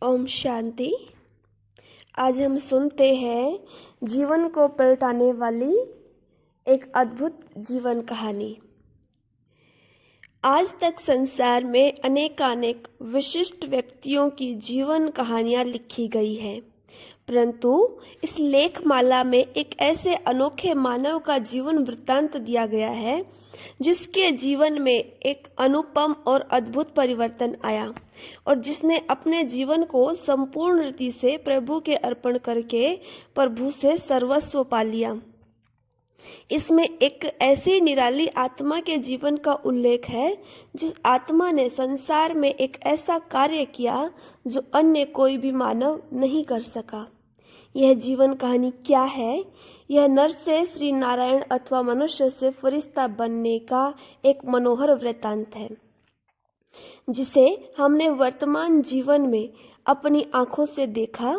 ओम शांति। आज हम सुनते हैं जीवन को पलटाने वाली एक अद्भुत जीवन कहानी। आज तक संसार में अनेकानेक विशिष्ट व्यक्तियों की जीवन कहानियां लिखी गई हैं, परंतु इस लेखमाला में एक ऐसे अनोखे मानव का जीवन वृत्तांत दिया गया है जिसके जीवन में एक अनुपम और अद्भुत परिवर्तन आया और जिसने अपने जीवन को संपूर्ण रीति से प्रभु के अर्पण करके प्रभु से सर्वस्व पा लिया। इसमें एक ऐसी निराली आत्मा के जीवन का उल्लेख है जिस आत्मा ने संसार में एक ऐसा कार्य किया जो अन्य कोई भी मानव नहीं कर सका। यह जीवन कहानी क्या है? यह नर से श्री नारायण अथवा मनुष्य से फरिश्ता बनने का एक मनोहर वृत्तांत है जिसे हमने वर्तमान जीवन में अपनी आंखों से देखा।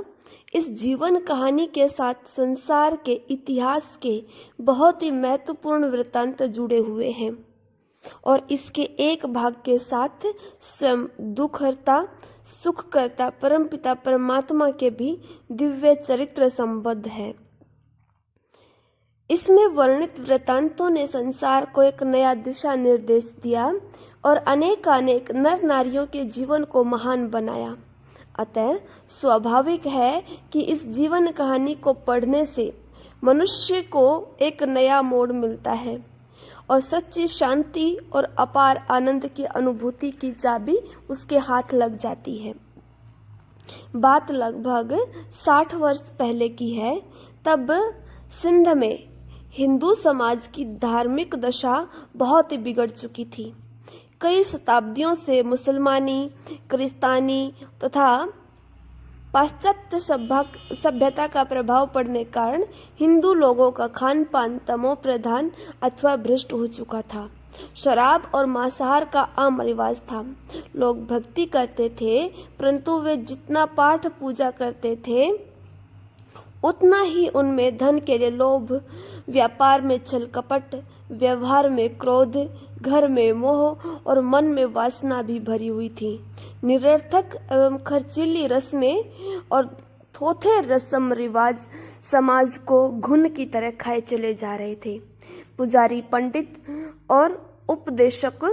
इस जीवन कहानी के साथ संसार के इतिहास के बहुत ही महत्वपूर्ण वृत्तांत जुड़े हुए हैं और इसके एक भाग के साथ स्वयं दुखहर्ता सुखकर्ता परमपिता परमात्मा के भी दिव्य चरित्र संबद्ध है। इसमें वर्णित वृत्तांतों ने संसार को एक नया दिशा निर्देश दिया और अनेकानेक नर नारियों के जीवन को महान बनाया। अतः स्वाभाविक है कि इस जीवन कहानी को पढ़ने से मनुष्य को एक नया मोड़ मिलता है और सच्ची शांति और अपार आनंद की अनुभूति की चाबी उसके हाथ लग जाती है। बात लगभग 60 वर्ष पहले की है। तब सिंध में हिंदू समाज की धार्मिक दशा बहुत ही बिगड़ चुकी थी। कई शताब्दियों से मुसलमानी, क्रिस्तानी तथा पाश्चात्य सभ्यता का प्रभाव पड़ने के कारण हिंदू लोगों का खान पान तमो प्रधान अथवा भ्रष्ट हो चुका था। शराब और मांसाहार का आम रिवाज था। लोग भक्ति करते थे, परंतु वे जितना पाठ पूजा करते थे उतना ही उनमें धन के लिए लोभ, व्यापार में छल कपट, व्यवहार में क्रोध, घर में मोह और मन में वासना भी भरी हुई थी। निरर्थक एवं खर्चीली रस्में और थोथे रस्म रिवाज समाज को घुन की तरह खाए चले जा रहे थे। पुजारी, पंडित और उपदेशक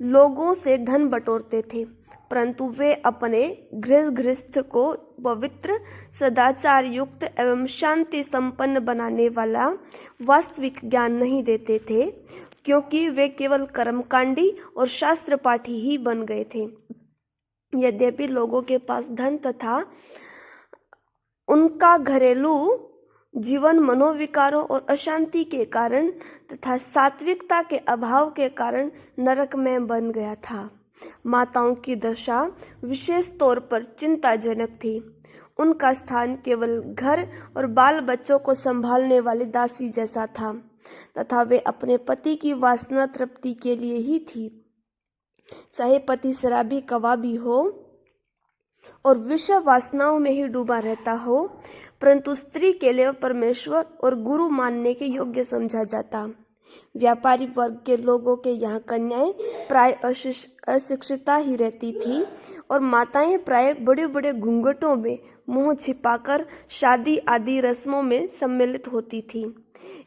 लोगों से धन बटोरते थे, परंतु वे अपने गृहस्थ को पवित्र, सदाचार युक्त एवं शांति संपन्न बनाने वाला वास्तविक ज्ञान नहीं देते थे, क्योंकि वे केवल कर्मकांडी और शास्त्र पाठी ही बन गए थे। यद्यपि लोगों के पास धन तथा उनका घरेलू जीवन मनोविकारों और अशांति के कारण तथा सात्विकता के अभाव के कारण नरकमय बन गया था। माताओं की दशा विशेष तौर पर चिंताजनक थी। उनका स्थान केवल घर और बाल बच्चों को संभालने वाली दासी जैसा था तथा वे अपने पति की वासना तृप्ति के लिए ही थी। चाहे पति शराबी कवाबी हो और विषय वासनाओं में ही डूबा रहता हो, परंतु स्त्री के लिए परमेश्वर और गुरु मानने के योग्य समझा जाता। व्यापारी वर्ग के लोगों के यहाँ कन्याएं प्राय अशिक्षिता ही रहती थी और माताएं प्राय बड़े बड़े घूंघटों में मुंह छिपाकर शादी आदि रस्मों में सम्मिलित होती थी,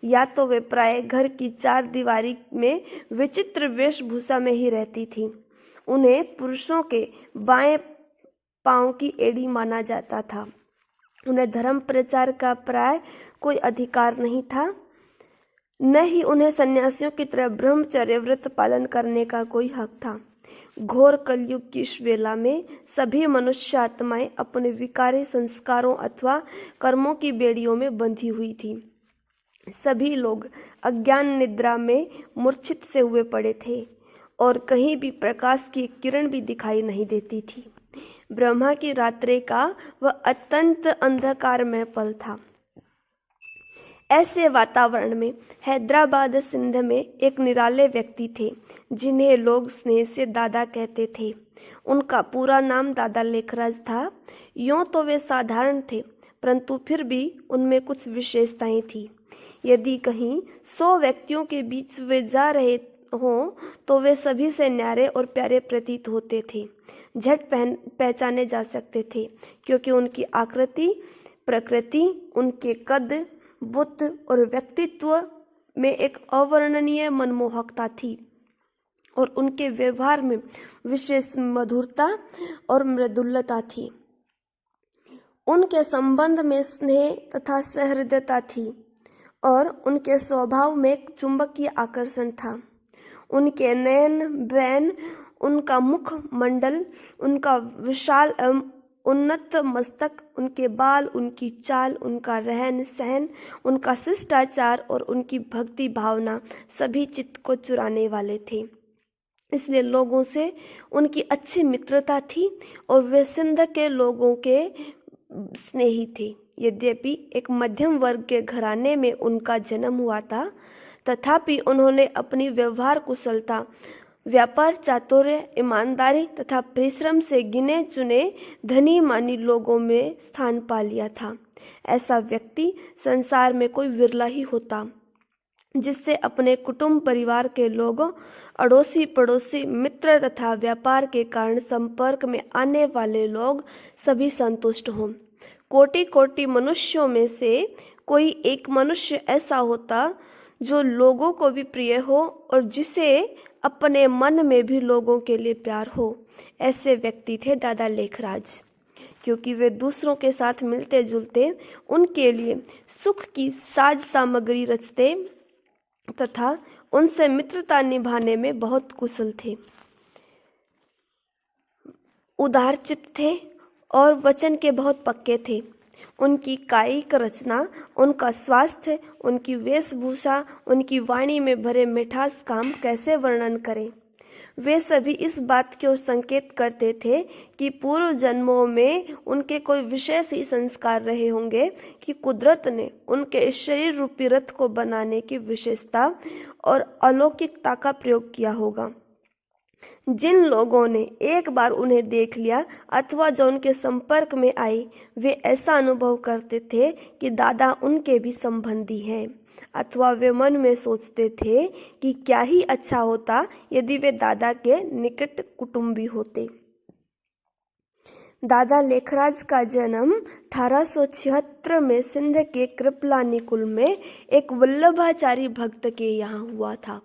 या तो वे प्राय घर की चार दीवारी में विचित्र वेशभूषा में ही रहती थी। उन्हें पुरुषों के बाएं पांव की एड़ी माना जाता था। उन्हें धर्म प्रचार का प्राय कोई अधिकार नहीं था, न ही उन्हें सन्यासियों की तरह ब्रह्मचर्य व्रत पालन करने का कोई हक था। घोर कलयुग की इस वेला में सभी मनुष्य आत्माएं अपने विकारी संस्कारों अथवा कर्मों की बेड़ियों में बंधी हुई थी। सभी लोग अज्ञान निद्रा में मूर्छित से हुए पड़े थे और कहीं भी प्रकाश की किरण भी दिखाई नहीं देती थी। ब्रह्मा की रात्रि का वह अत्यंत अंधकारमय पल था। ऐसे वातावरण में हैदराबाद सिंध में एक निराले व्यक्ति थे जिन्हें लोग स्नेह से दादा कहते थे। उनका पूरा नाम दादा लेखराज था। यूं तो वे साधारण थे, परंतु फिर भी उनमें कुछ विशेषताएं थी। यदि कहीं 100 व्यक्तियों के बीच वे जा रहे हों तो वे सभी से न्यारे और प्यारे प्रतीत होते थे। झट पहचाने जा सकते थे, क्योंकि उनकी आकृति, प्रकृति, उनके कद, बुद्ध और व्यक्तित्व में एक अवर्णनीय मनमोहकता थी और उनके व्यवहार में विशेष मधुरता और मृदुलता थी। उनके संबंध में स्नेह तथा सहृदयता थी और उनके स्वभाव में एक चुंबकीय आकर्षण था। उनके नयन, बैन, उनका मुख मंडल, उनका विशाल एवं उन्नत मस्तक, उनके बाल, उनकी चाल, उनका रहन सहन, उनका शिष्टाचार और उनकी भक्ति भावना सभी चित्त को चुराने वाले थे। इसलिए लोगों से उनकी अच्छी मित्रता थी और वे सिंध के लोगों के स्नेही थे। यद्यपि एक मध्यम वर्ग के घराने में उनका जन्म हुआ था, तथापि उन्होंने अपनी व्यवहार कुशलता, व्यापार चातुर्य, ईमानदारी तथा परिश्रम से गिने चुने धनी मानी लोगों में स्थान पा लिया था। ऐसा व्यक्ति संसार में कोई विरला ही होता, जिससे अपने कुटुंब परिवार के लोगों, अड़ोसी पड़ोसी, मित्र तथा व्यापार के कारण संपर्क में आने वाले लोग सभी संतुष्ट हों। कोटि कोटि मनुष्यों में से कोई एक मनुष्य ऐसा होता जो लोगों को भी प्रिय हो और जिसे अपने मन में भी लोगों के लिए प्यार हो। ऐसे व्यक्ति थे दादा लेखराज, क्योंकि वे दूसरों के साथ मिलते जुलते, उनके लिए सुख की साज सामग्री रचते तथा उनसे मित्रता निभाने में बहुत कुशल थे। उदारचित्त थे और वचन के बहुत पक्के थे। उनकी कायिक रचना, उनका स्वास्थ्य, उनकी वेशभूषा, उनकी वाणी में भरे मिठास का हम कैसे वर्णन करें। वे सभी इस बात की ओर संकेत करते थे कि पूर्व जन्मों में उनके कोई विशेष ही संस्कार रहे होंगे कि कुदरत ने उनके शरीर रूपी रथ को बनाने की विशेषता और अलौकिकता का प्रयोग किया होगा। जिन लोगों ने एक बार उन्हें देख लिया अथवा जो उनके संपर्क में आए, वे ऐसा अनुभव करते थे कि दादा उनके भी संबंधी हैं, अथवा वे मन में सोचते थे कि क्या ही अच्छा होता यदि वे दादा के निकट कुटुंबी होते। दादा लेखराज का जन्म 1876 में सिंध के कृपलानी कुल में एक वल्लभाचारी भक्त के यहाँ हुआ था।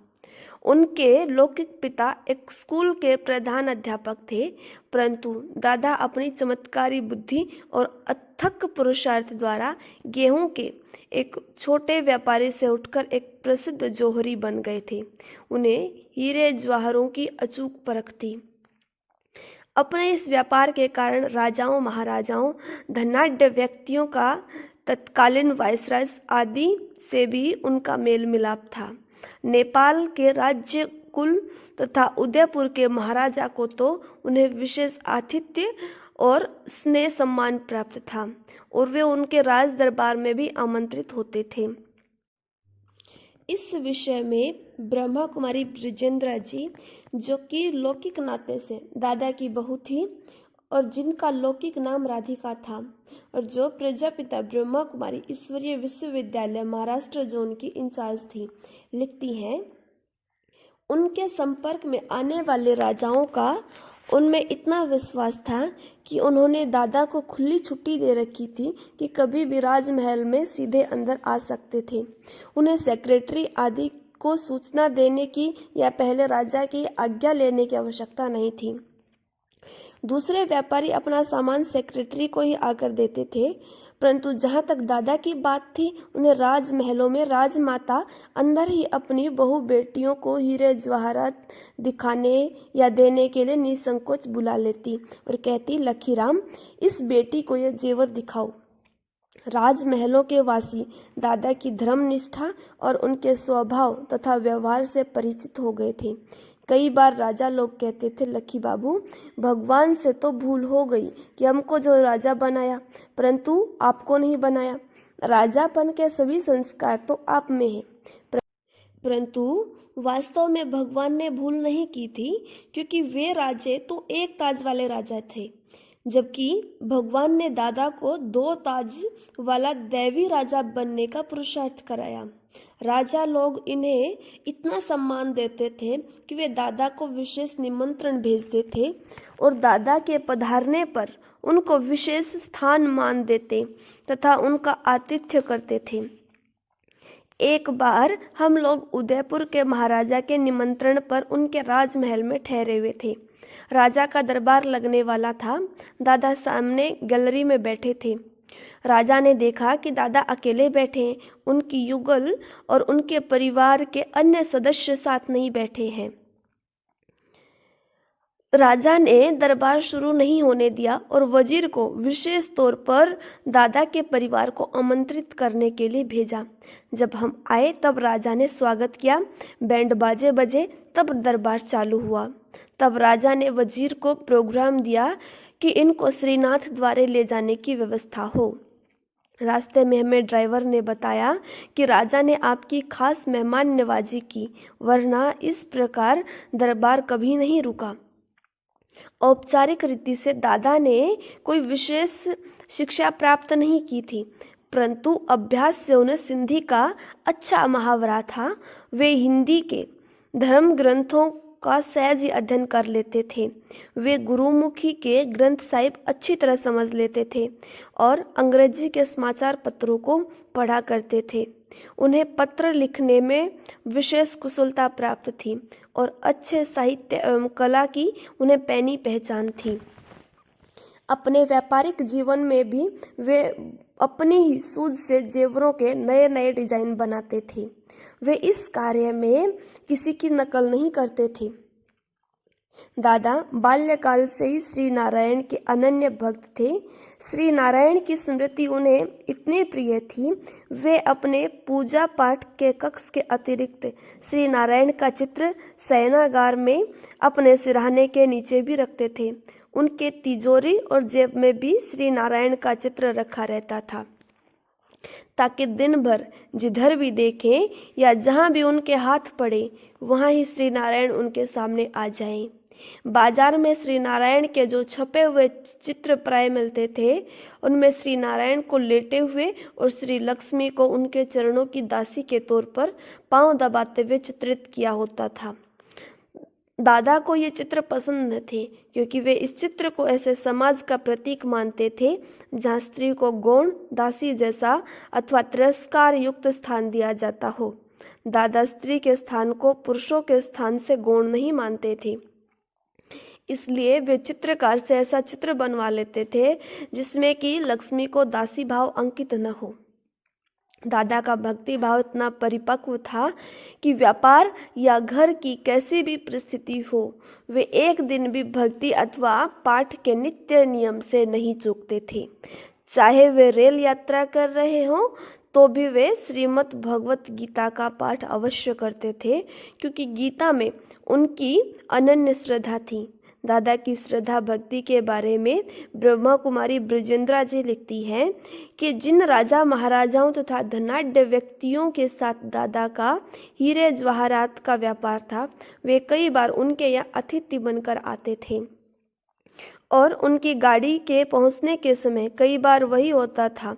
उनके लौकिक पिता एक स्कूल के प्रधान अध्यापक थे, परंतु दादा अपनी चमत्कारी बुद्धि और अथक पुरुषार्थ द्वारा गेहूं के एक छोटे व्यापारी से उठकर एक प्रसिद्ध जौहरी बन गए थे। उन्हें हीरे जवाहरों की अचूक परख थी। अपने इस व्यापार के कारण राजाओं, महाराजाओं, धनाढ्य व्यक्तियों का, तत्कालीन वायसराय आदि से भी उनका मेल मिलाप था। नेपाल के राज्य कुल तथा उदयपुर के महाराजा को तो उन्हें विशेष आतिथ्य और स्नेह सम्मान प्राप्त था और वे उनके राज दरबार में भी आमंत्रित होते थे। इस विषय में ब्रह्मा कुमारी ब्रिजेंद्रा जी, जो कि लौकिक नाते से दादा की बहू थी और जिनका लौकिक नाम राधिका था और जो प्रजापिता ब्रह्मा कुमारी ईश्वरीय विश्वविद्यालय महाराष्ट्र जोन की इंचार्ज थी, लिखती हैं, उनके संपर्क में आने वाले राजाओं का उनमें इतना विश्वास था कि उन्होंने दादा को खुली छुट्टी दे रखी थी कि कभी भी राजमहल में सीधे अंदर आ सकते थे। उन्हें सेक्रेटरी आदि को सूचना देने की या पहले राजा की आज्ञा लेने की आवश्यकता नहीं थी। दूसरे व्यापारी अपना सामान सेक्रेटरी को ही आकर देते थे, परंतु जहाँ तक दादा की बात थी, उन्हें राजमहलों में राजमाता अंदर ही अपनी बहु बेटियों को हीरे जवाहरात दिखाने या देने के लिए निसंकोच बुला लेती और कहती, लखीराम, इस बेटी को यह जेवर दिखाओ। राजमहलों के वासी दादा की धर्मनिष्ठा और उनके स्वभाव तथा व्यवहार से परिचित हो गए थे। कई बार राजा लोग कहते थे, लखी बाबू, भगवान से तो भूल हो गई कि हमको जो राजा बनाया, परंतु आपको नहीं बनाया। राजापन के सभी संस्कार तो आप में है, परंतु वास्तव में भगवान ने भूल नहीं की थी, क्योंकि वे राजे तो एक ताज वाले राजा थे, जबकि भगवान ने दादा को 2 ताज वाला दैवी राजा बनने का पुरुषार्थ कराया। राजा लोग इन्हें इतना सम्मान देते थे कि वे दादा को विशेष निमंत्रण भेजते थे और दादा के पधारने पर उनको विशेष स्थान मान देते तथा उनका आतिथ्य करते थे। एक बार हम लोग उदयपुर के महाराजा के निमंत्रण पर उनके राजमहल में ठहरे हुए थे। राजा का दरबार लगने वाला था। दादा सामने गैलरी में बैठे थे। राजा ने देखा कि दादा अकेले बैठे हैं, उनकी युगल और उनके परिवार के अन्य सदस्य साथ नहीं बैठे हैं। राजा ने दरबार शुरू नहीं होने दिया और वजीर को विशेष तौर पर दादा के परिवार को आमंत्रित करने के लिए भेजा। जब हम आए तब राजा ने स्वागत किया, बैंड बाजे बजे, तब दरबार चालू हुआ। तब राजा ने वजीर को प्रोग्राम दिया कि इनको श्रीनाथ द्वारे ले जाने की व्यवस्था हो। रास्ते में हमें ड्राइवर ने बताया कि राजा ने आपकी खास मेहमान नवाजी की, वरना इस प्रकार दरबार कभी नहीं रुका। औपचारिक रीति से दादा ने कोई विशेष शिक्षा प्राप्त नहीं की थी, परंतु अभ्यास से उन्हें सिंधी का अच्छा महावरा था। वे हिंदी के धर्म ग्रंथों का सहज ही अध्ययन कर लेते थे। वे गुरुमुखी के ग्रंथ साहिब अच्छी तरह समझ लेते थे और अंग्रेजी के समाचार पत्रों को पढ़ा करते थे। उन्हें पत्र लिखने में विशेष कुशलता प्राप्त थी और अच्छे साहित्य एवं कला की उन्हें पैनी पहचान थी। अपने व्यापारिक जीवन में भी वे अपनी ही सूझ से जेवरों के नए नए डिजाइन बनाते थे। वे इस कार्य में किसी की नकल नहीं करते थे। दादा बाल्यकाल से ही श्री नारायण के अनन्य भक्त थे। श्री नारायण की स्मृति उन्हें इतनी प्रिय थी, वे अपने पूजा पाठ के कक्ष के अतिरिक्त श्री नारायण का चित्र शयनागार में अपने सिरहाने के नीचे भी रखते थे। उनके तिजोरी और जेब में भी श्री नारायण का चित्र रखा रहता था, ताकि दिन भर जिधर भी देखें या जहाँ भी उनके हाथ पड़े वहाँ ही श्री नारायण उनके सामने आ जाएं। बाजार में श्री नारायण के जो छपे हुए चित्र प्राय मिलते थे, उनमें श्री नारायण को लेटे हुए और श्री लक्ष्मी को उनके चरणों की दासी के तौर पर पांव दबाते हुए चित्रित किया होता था। दादा को ये चित्र पसंद न थे, क्योंकि वे इस चित्र को ऐसे समाज का प्रतीक मानते थे जहाँ स्त्री को गौण दासी जैसा अथवा तिरस्कार युक्त स्थान दिया जाता हो। दादा स्त्री के स्थान को पुरुषों के स्थान से गौण नहीं मानते थे, इसलिए वे चित्रकार से ऐसा चित्र बनवा लेते थे जिसमें कि लक्ष्मी को दासी भाव अंकित न हो। दादा का भक्ति भाव इतना परिपक्व था कि व्यापार या घर की कैसी भी परिस्थिति हो, वे एक दिन भी भक्ति अथवा पाठ के नित्य नियम से नहीं चूकते थे। चाहे वे रेल यात्रा कर रहे हों तो भी वे श्रीमद् भगवत गीता का पाठ अवश्य करते थे, क्योंकि गीता में उनकी अनन्य श्रद्धा थी। दादा की श्रद्धा भक्ति के बारे में ब्रह्मा कुमारी ब्रजेंद्रा जी लिखती हैं कि जिन राजा महाराजाओं तथा धनाढ्य व्यक्तियों के साथ दादा का हीरे जवाहरात का व्यापार था, वे कई बार उनके यहाँ अतिथि बनकर आते थे और उनकी गाड़ी के पहुँचने के समय कई बार वही होता था,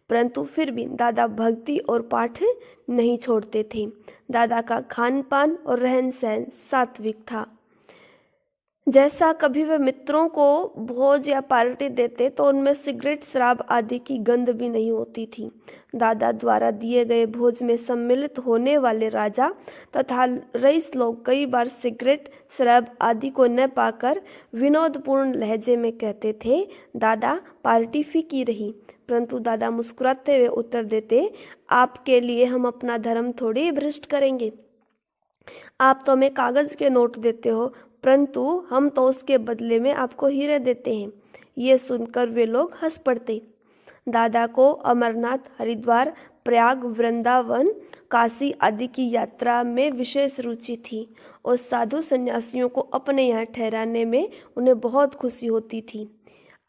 परंतु फिर भी दादा भक्ति और पाठ नहीं छोड़ते थे। दादा का खान पान और रहन सहन सात्विक था। जैसा कभी वे मित्रों को भोज या पार्टी देते तो उनमें सिगरेट शराब आदि की गंध भी नहीं होती थी। दादा द्वारा दिए गए भोज में सम्मिलित होने वाले राजा तथा रईस लोग कई बार सिगरेट शराब आदि को न पाकर विनोदपूर्ण लहजे में कहते थे, दादा पार्टी फीकी रही। परंतु दादा मुस्कुराते हुए उत्तर देते, आपके लिए हम अपना धर्म थोड़ी भ्रष्ट करेंगे। आप तो हमें कागज के नोट देते हो, परंतु हम तो उसके बदले में आपको हीरे देते हैं। ये सुनकर वे लोग हंस पड़ते। दादा को अमरनाथ, हरिद्वार, प्रयाग, वृंदावन, काशी आदि की यात्रा में विशेष रुचि थी और साधु सन्यासियों को अपने यहाँ ठहराने में उन्हें बहुत खुशी होती थी।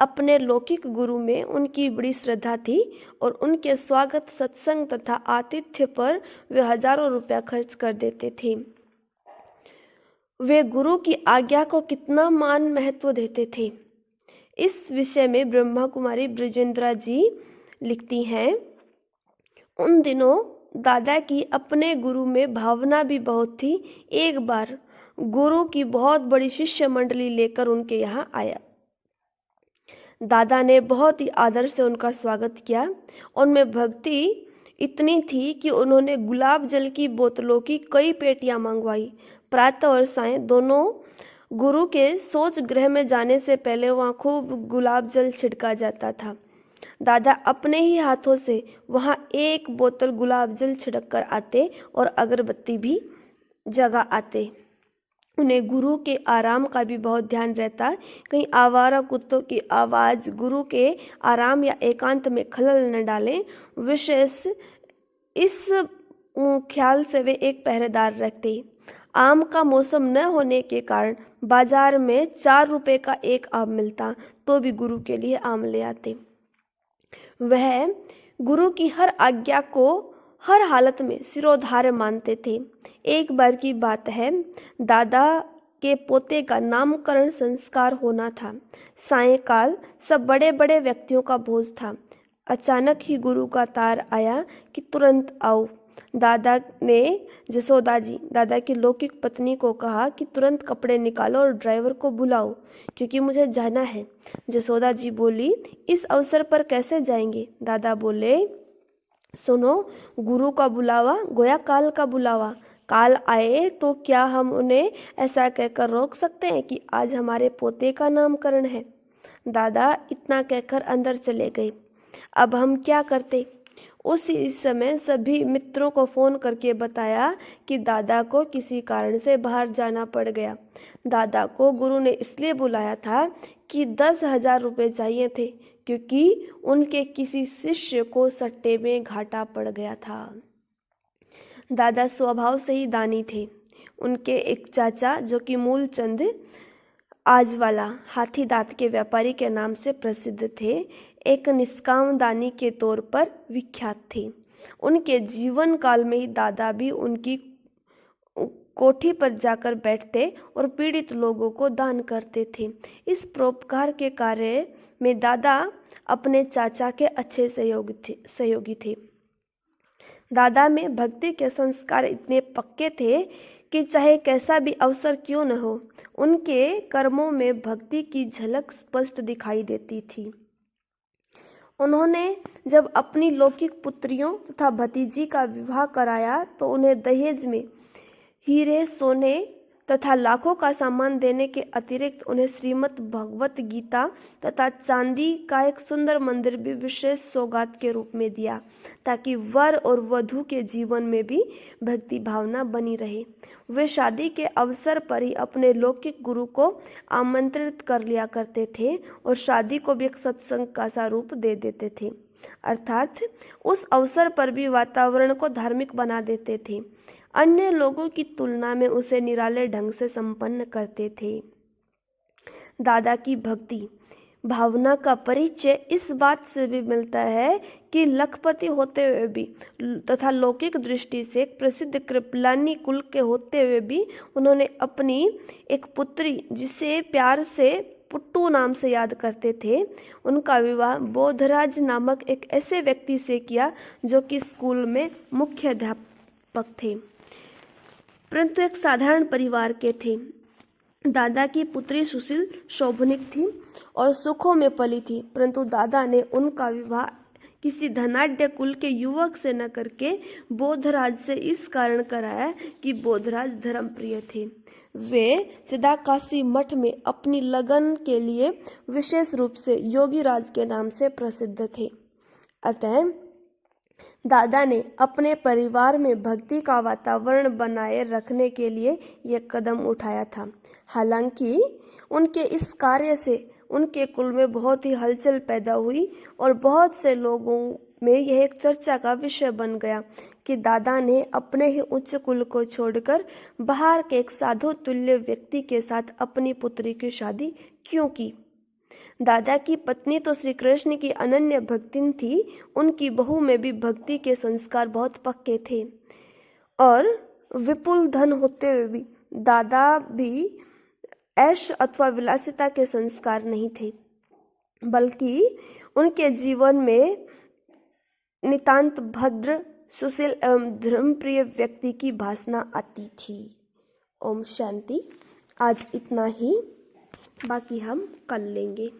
अपने लौकिक गुरु में उनकी बड़ी श्रद्धा थी और उनके स्वागत, सत्संग तथा आतिथ्य पर वे हजारों रुपया खर्च कर देते थे। वे गुरु की आज्ञा को कितना मान महत्व देते थे। इस विषय में ब्रह्मा कुमारी ब्रजेंद्रा जी लिखती हैं, उन दिनों दादा की अपने गुरु में भावना भी बहुत थी। एक बार गुरु की बहुत बड़ी शिष्य मंडली लेकर उनके यहाँ आया। दादा ने बहुत ही आदर से उनका स्वागत किया। उनमें भक्ति इतनी थी कि उन्होंने गुलाब जल की बोतलों की कई पेटियां मंगवाई। प्रातः और सायं दोनों गुरु के शौच गृह में जाने से पहले वहां खूब गुलाब जल छिड़का जाता था। दादा अपने ही हाथों से वहां एक बोतल गुलाब जल छिड़क कर आते और अगरबत्ती भी जगा आते। उन्हें गुरु के आराम का भी बहुत ध्यान रहता। कहीं आवारा कुत्तों की आवाज गुरु के आराम या एकांत में खलल न डाले, विशेष इस ख्याल से वे एक पहरेदार रखते। आम का मौसम न होने के कारण बाजार में 4 रुपए का एक आम मिलता, तो भी गुरु के लिए आम ले आते। वह गुरु की हर आज्ञा को हर हालत में सिरोधार्य मानते थे। एक बार की बात है, दादा के पोते का नामकरण संस्कार होना था। सायंकाल सब बड़े बड़े व्यक्तियों का भोज था। अचानक ही गुरु का तार आया कि तुरंत आओ। दादा ने जसोदा जी, दादा की लौकिक पत्नी को कहा कि तुरंत कपड़े निकालो और ड्राइवर को बुलाओ, क्योंकि मुझे जाना है। जसोदा जी बोली, इस अवसर पर कैसे जाएंगे? दादा बोले, सुनो, गुरु का बुलावा गोया काल का बुलावा। काल आए तो क्या हम उन्हें ऐसा कहकर रोक सकते हैं कि आज हमारे पोते का नामकरण है? दादा इतना कहकर अंदर चले गए। अब हम क्या करते? उसी समय सभी मित्रों को फोन करके बताया कि दादा को किसी कारण से बाहर जाना पड़ गया। दादा को गुरु ने इसलिए बुलाया था कि 10,000 रुपये चाहिए थे, क्योंकि उनके किसी शिष्य को सट्टे में घाटा पड़ गया था। दादा स्वभाव से ही दानी थे। उनके एक चाचा जो कि मूलचंद आजवाला हाथी दांत के व्यापारी के नाम से प्रसिद्ध थे, एक निष्काम दानी के तौर पर विख्यात थे। उनके जीवन काल में ही दादा भी उनकी कोठी पर जाकर बैठते और पीड़ित लोगों को दान करते थे। इस परोपकार के कार्य में दादा अपने चाचा के अच्छे सहयोगी थे। दादा में भक्ति के संस्कार इतने पक्के थे कि चाहे कैसा भी अवसर क्यों न हो, उनके कर्मों में भक्ति की झलक स्पष्ट दिखाई देती थी। उन्होंने जब अपनी लौकिक पुत्रियों तथा भतीजी का विवाह कराया तो उन्हें दहेज में हीरे, सोने तथा लाखों का सामान देने के अतिरिक्त उन्हें श्रीमद् भगवत गीता तथा चांदी का एक सुंदर मंदिर भी विशेष सौगात के रूप में दिया, ताकि वर और वधू के जीवन में भी भक्ति भावना बनी रहे। वे शादी के अवसर पर ही अपने लौकिक गुरु को आमंत्रित कर लिया करते थे और शादी को भी एक सत्संग का सा रूप दे देते थे, अर्थात उस अवसर पर भी वातावरण को धार्मिक बना देते थे। अन्य लोगों की तुलना में उसे निराले ढंग से संपन्न करते थे। दादा की भक्ति भावना का परिचय इस बात से भी मिलता है कि लखपति होते हुए भी तथा लौकिक दृष्टि से प्रसिद्ध कृपलानी कुल के होते हुए भी उन्होंने अपनी एक पुत्री, जिसे प्यार से पुट्टू नाम से याद करते थे, उनका विवाह बोधराज नामक एक ऐसे व्यक्ति से किया जो कि स्कूल में मुख्य अध्यापक थे, परंतु एक साधारण परिवार के थे। दादा की पुत्री सुशील शोभनिक थी और सुखों में पली थी, परंतु दादा ने उनका विवाह किसी धनाढ्य कुल के युवक से न करके बोधराज से इस कारण कराया कि बोधराज धर्मप्रिय थे। वे चिदाकाशी मठ में अपनी लगन के लिए विशेष रूप से योगीराज के नाम से प्रसिद्ध थे। अतः दादा ने अपने परिवार में भक्ति का वातावरण बनाए रखने के लिए यह कदम उठाया था। हालांकि उनके इस कार्य से उनके कुल में बहुत ही हलचल पैदा हुई और बहुत से लोगों में यह एक चर्चा का विषय बन गया कि दादा ने अपने ही उच्च कुल को छोड़कर बाहर के एक साधु तुल्य व्यक्ति के साथ अपनी पुत्री की शादी क्यों की। दादा की पत्नी तो श्री कृष्ण की अनन्य भक्तिन थी, उनकी बहू में भी भक्ति के संस्कार बहुत पक्के थे और विपुल धन होते हुए भी दादा भी ऐश अथवा विलासिता के संस्कार नहीं थे। बल्कि उनके जीवन में नितांत भद्र, सुशील एवं धर्मप्रिय व्यक्ति की भासना आती थी। ओम शांति। आज इतना ही, बाकी हम कल लेंगे।